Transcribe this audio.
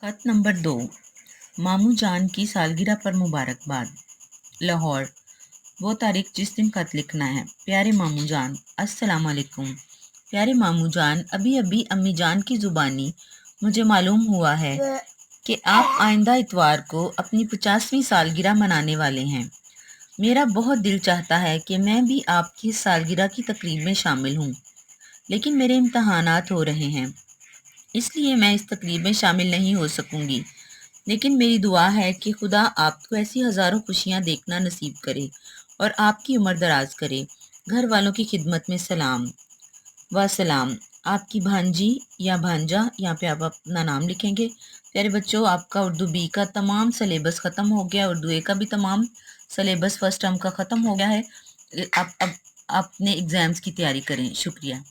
खत नंबर 2। मामू जान की सालगिरह पर मुबारकबाद। लाहौर। वो तारीख जिस दिन खत लिखना है। प्यारे मामू जान, अस्सलाम वालेकुम। प्यारे मामू जान, अभी अभी अम्मी जान की ज़ुबानी मुझे मालूम हुआ है कि आप आइंदा इतवार को अपनी 50वीं सालगिरह मनाने वाले हैं। मेरा बहुत दिल चाहता है कि मैं भी आपकी इस सालगिरह की तकरीब में शामिल हूँ, लेकिन मेरे इम्तहानात हो रहे हैं, इसलिए मैं इस तकरीब में शामिल नहीं हो सकूंगी। लेकिन मेरी दुआ है कि खुदा आपको ऐसी हज़ारों खुशियाँ देखना नसीब करे और आपकी उम्र दराज करे। घर वालों की खिदमत में सलाम व सलाम। आपकी भांजी या भांजा, यहाँ पे आप अपना नाम लिखेंगे। प्यारे बच्चों, आपका उर्दू बी का तमाम सलेबस ख़त्म हो गया, उर्दू ए का भी तमाम सलेबस फर्स्ट टर्म का ख़त्म हो गया है। आप अब अपने एग्ज़ाम्स की तैयारी करें। शुक्रिया।